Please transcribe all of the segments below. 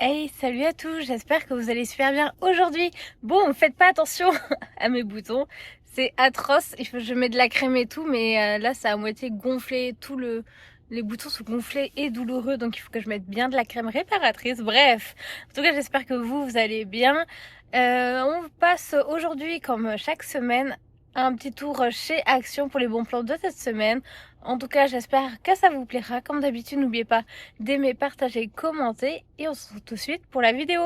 Hey, salut à tous, j'espère que vous allez super bien aujourd'hui. Bon, faites pas attention à mes boutons, c'est atroce. Je mets de la crème et tout, mais là, ça a à moitié gonflé. Les boutons sont gonflés et douloureux, donc il faut que je mette bien de la crème réparatrice. Bref, en tout cas, j'espère que vous allez bien. On passe aujourd'hui, comme chaque semaine, un petit tour chez Action pour les bons plans de cette semaine. En tout cas, j'espère que ça vous plaira. Comme d'habitude, n'oubliez pas d'aimer, partager, commenter et on se retrouve tout de suite pour la vidéo.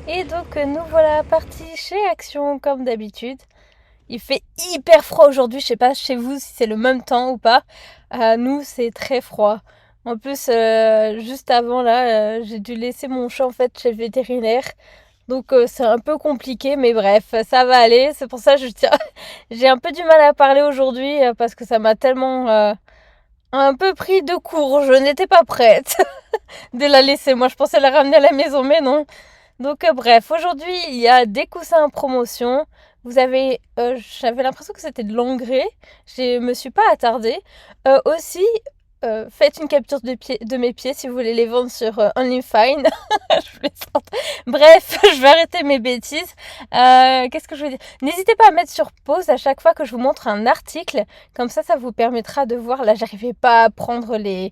Et donc nous voilà partis chez Action comme d'habitude. Il fait hyper froid aujourd'hui, je sais pas chez vous si c'est le même temps ou pas. Nous c'est très froid. En plus juste avant là, j'ai dû laisser mon chat en fait chez le vétérinaire. Donc c'est un peu compliqué mais bref, ça va aller. C'est pour ça que j'ai un peu du mal à parler aujourd'hui parce que ça m'a tellement un peu pris de court. Je n'étais pas prête de la laisser. Moi, je pensais la ramener à la maison, mais non. Donc, bref, aujourd'hui, il y a des coussins en promotion. J'avais l'impression que c'était de l'engrais. Je me suis pas attardée. Aussi, faites une capture de mes pieds si vous voulez les vendre sur OnlyFine. Je plaisante. Bref, je vais arrêter mes bêtises. Qu'est-ce que je veux dire? N'hésitez pas à mettre sur pause à chaque fois que je vous montre un article. Comme ça vous permettra de voir. Là, j'arrivais pas à prendre les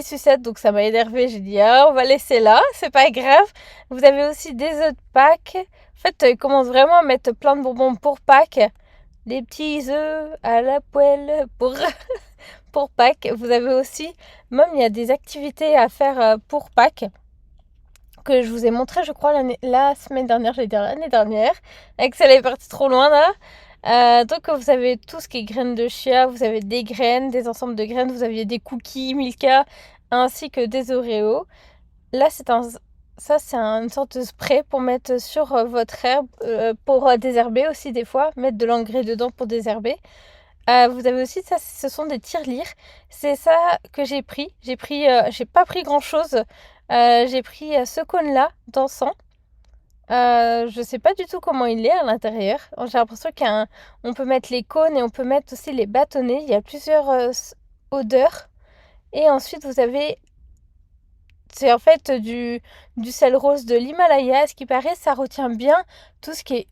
sucettes, donc ça m'a énervé. J'ai dit, ah, on va laisser là, c'est pas grave. Vous avez aussi des œufs de Pâques. En fait, ils commencent vraiment à mettre plein de bonbons pour Pâques. Des petits œufs à la poêle pour Pâques. Vous avez aussi, même il y a des activités à faire pour Pâques que je vous ai montré, je crois, la semaine dernière, j'allais dire l'année dernière. Excel est parti trop loin là. Donc vous avez tout ce qui est graines de chia, vous avez des graines, des ensembles de graines, vous aviez des cookies Milka ainsi que des Oreos. Là c'est une sorte de spray pour mettre sur votre herbe, pour désherber aussi des fois, mettre de l'engrais dedans pour désherber. Vous avez aussi ça, ce sont des tirelires. C'est ça que j'ai pris. J'ai pas pris grand chose. J'ai pris ce cône-là d'encens. Je sais pas du tout comment il est à l'intérieur. J'ai l'impression on peut mettre les cônes et on peut mettre aussi les bâtonnets. Il y a plusieurs odeurs. Et ensuite, c'est en fait du sel rose de l'Himalaya. Ce qui paraît, ça retient bien tout ce qui est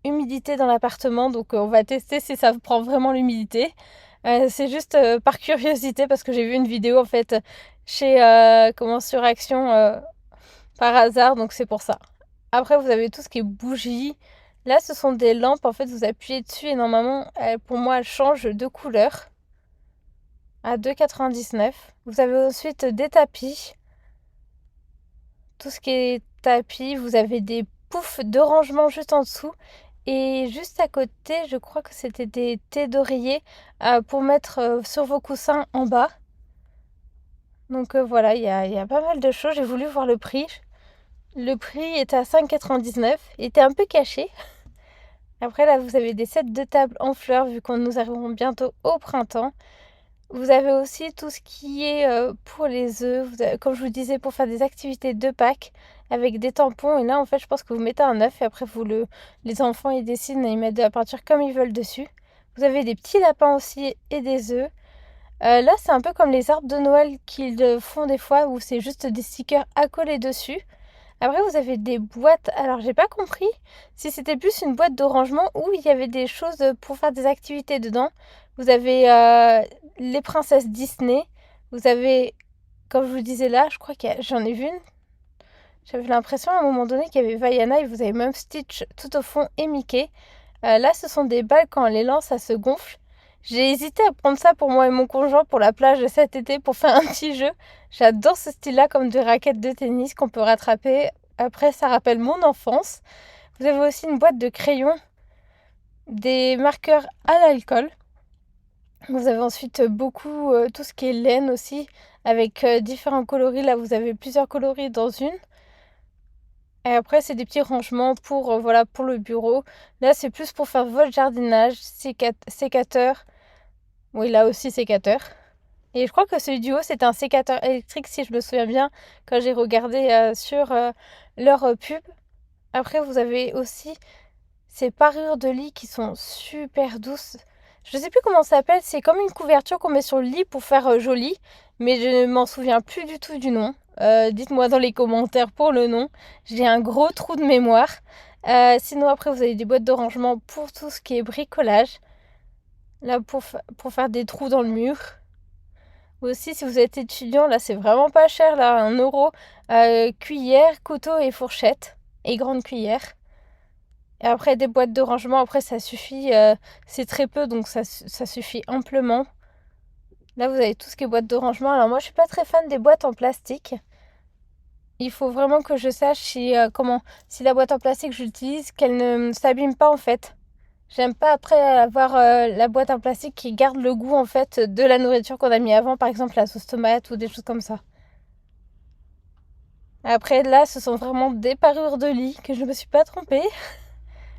humidité dans l'appartement. Donc, on va tester si ça prend vraiment l'humidité. C'est juste par curiosité parce que j'ai vu une vidéo en fait sur Action par hasard. Donc, c'est pour ça. Après, vous avez tout ce qui est bougies. Là, ce sont des lampes. En fait, vous appuyez dessus et normalement, pour moi, elles changent de couleur à 2,99. Vous avez ensuite des tapis. Tout ce qui est tapis, vous avez des poufs de rangement juste en dessous. Et juste à côté, je crois que c'était des thés d'oreiller pour mettre sur vos coussins en bas. Donc voilà, il y a pas mal de choses. J'ai voulu voir le prix. Le prix était à 5,99. Il était un peu caché. Après là, vous avez des sets de table en fleurs vu qu'on nous arriverons bientôt au printemps. Vous avez aussi tout ce qui est pour les œufs, comme je vous disais, pour faire des activités de Pâques avec des tampons. Et là, en fait, je pense que vous mettez un œuf et après, les enfants, ils dessinent et ils mettent de la peinture comme ils veulent dessus. Vous avez des petits lapins aussi et des œufs. Là, c'est un peu comme les arbres de Noël qu'ils font des fois où c'est juste des stickers à coller dessus. Après, vous avez des boîtes. Alors, j'ai pas compris si c'était plus une boîte de rangement ou il y avait des choses pour faire des activités dedans. Vous avez les princesses Disney. Vous avez, comme je vous disais là, je crois j'en ai vu une. J'avais l'impression à un moment donné qu'il y avait Vaiana et vous avez même Stitch tout au fond et Mickey. Là, ce sont des balles quand on les lance, ça se gonfle. J'ai hésité à prendre ça pour moi et mon conjoint pour la plage de cet été pour faire un petit jeu. J'adore ce style-là comme des raquettes de tennis qu'on peut rattraper. Après, ça rappelle mon enfance. Vous avez aussi une boîte de crayons, des marqueurs à l'alcool. Vous avez ensuite beaucoup tout ce qui est laine aussi, avec différents coloris. Là, vous avez plusieurs coloris dans une. Et après, c'est des petits rangements pour le bureau. Là, c'est plus pour faire votre jardinage, sécateur. Oui, là aussi sécateur. Et je crois que celui du haut, c'est un sécateur électrique, si je me souviens bien, quand j'ai regardé sur leur pub. Après, vous avez aussi ces parures de lit qui sont super douces. Je sais plus comment ça s'appelle, c'est comme une couverture qu'on met sur le lit pour faire joli, mais je ne m'en souviens plus du tout du nom. Dites-moi dans les commentaires pour le nom. J'ai un gros trou de mémoire. Sinon après vous avez des boîtes de rangement pour tout ce qui est bricolage. Là pour faire des trous dans le mur. Aussi si vous êtes étudiant, là c'est vraiment pas cher, là 1 euro. Cuillère, couteau et fourchette. Et grande cuillère. Et après des boîtes de rangement, après ça suffit, c'est très peu donc ça suffit amplement. Là vous avez tout ce qui est boîte de rangement. Alors moi je suis pas très fan des boîtes en plastique. Il faut vraiment que je sache si la boîte en plastique que j'utilise, qu'elle ne s'abîme pas en fait. J'aime pas après avoir la boîte en plastique qui garde le goût en fait de la nourriture qu'on a mis avant, par exemple la sauce tomate ou des choses comme ça. Après là, ce sont vraiment des parures de lit que je me suis pas trompée.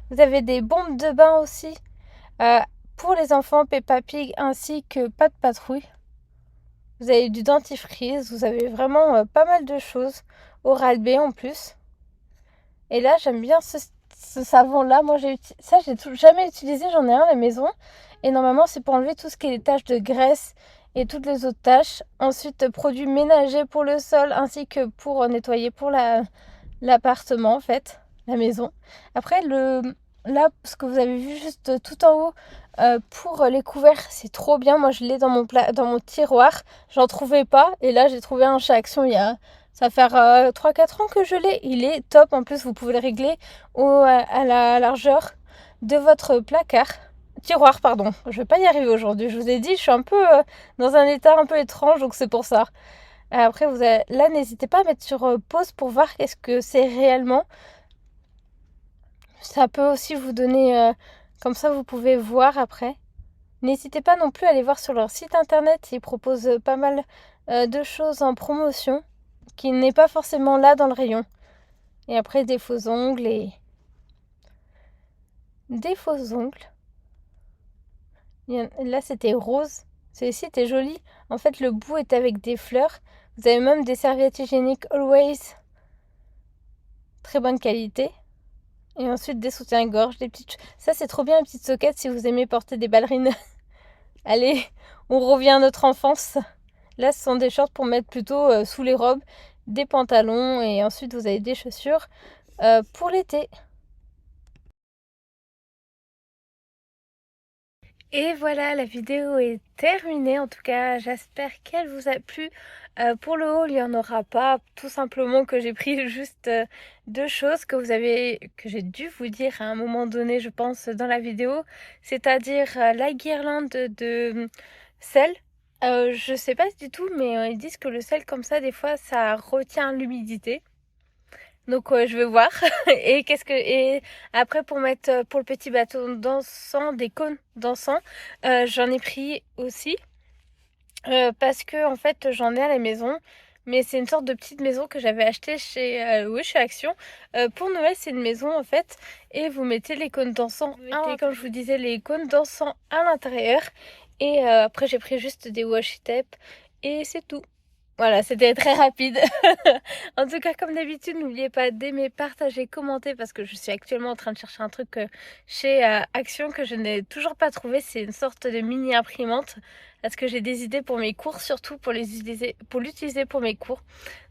Vous avez des bombes de bain aussi pour les enfants Peppa Pig ainsi que Pat Patrouille. Vous avez du dentifrice, vous avez vraiment pas mal de choses. Oral-B en plus. Et là, j'aime bien ce savon-là. Moi, j'ai jamais utilisé, j'en ai un à la maison. Et normalement, c'est pour enlever tout ce qui est les taches de graisse et toutes les autres taches. Ensuite, produits ménagers pour le sol ainsi que pour nettoyer pour l'appartement, en fait, la maison. Après, là, ce que vous avez vu juste tout en haut, pour les couverts, c'est trop bien. Moi, je l'ai dans mon tiroir. J'en trouvais pas. Et là, j'ai trouvé un chez Action ça va faire 3-4 ans que je l'ai. Il est top. En plus, vous pouvez le régler à la largeur de votre placard. Tiroir, pardon. Je vais pas y arriver aujourd'hui. Je vous ai dit, je suis un peu dans un état un peu étrange, donc c'est pour ça. Après, là, n'hésitez pas à mettre sur pause pour voir qu'est-ce que c'est réellement. Ça peut aussi vous donner, comme ça vous pouvez voir après. N'hésitez pas non plus à aller voir sur leur site internet, ils proposent pas mal de choses en promotion qui n'est pas forcément là dans le rayon. Et après des faux ongles des faux ongles. Là c'était rose, celui-ci était joli. En fait le bout est avec des fleurs. Vous avez même des serviettes hygiéniques Always. Très bonne qualité. Et ensuite des soutiens-gorge, des petites... Ça c'est trop bien, les petites soquettes si vous aimez porter des ballerines. Allez, on revient à notre enfance. Là ce sont des shorts pour mettre plutôt sous les robes, des pantalons et ensuite vous avez des chaussures pour l'été. Et voilà, la vidéo est terminée. En tout cas, j'espère qu'elle vous a plu. Pour le haul, il n'y en aura pas. Tout simplement que j'ai pris juste 2 choses que j'ai dû vous dire à un moment donné, je pense, dans la vidéo. C'est-à-dire la guirlande de sel. Je sais pas du tout, mais ils disent que le sel comme ça, des fois, ça retient l'humidité. Donc je vais voir. Et après pour mettre pour le petit bateau d'encens, des cônes d'encens, j'en ai pris aussi parce que en fait j'en ai à la maison. Mais c'est une sorte de petite maison que j'avais achetée chez Action. Pour Noël, c'est une maison en fait. Et vous mettez les cônes d'encens. Comme je vous disais, les cônes d'encens à l'intérieur. Et après, j'ai pris juste des washi tape. Et c'est tout. Voilà, c'était très rapide. En tout cas, comme d'habitude, n'oubliez pas d'aimer, partager, commenter parce que je suis actuellement en train de chercher un truc chez Action que je n'ai toujours pas trouvé. C'est une sorte de mini imprimante parce que j'ai des idées pour mes cours, surtout pour l'utiliser pour mes cours.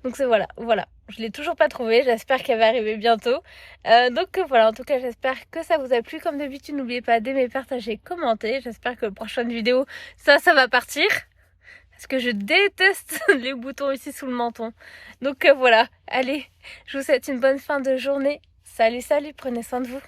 Donc voilà, je l'ai toujours pas trouvé. J'espère qu'elle va arriver bientôt. Donc voilà, en tout cas, j'espère que ça vous a plu. Comme d'habitude, n'oubliez pas d'aimer, partager, commenter. J'espère que la prochaine vidéo, ça va partir. Parce que je déteste les boutons ici sous le menton. Donc voilà, allez, je vous souhaite une bonne fin de journée. Salut, prenez soin de vous.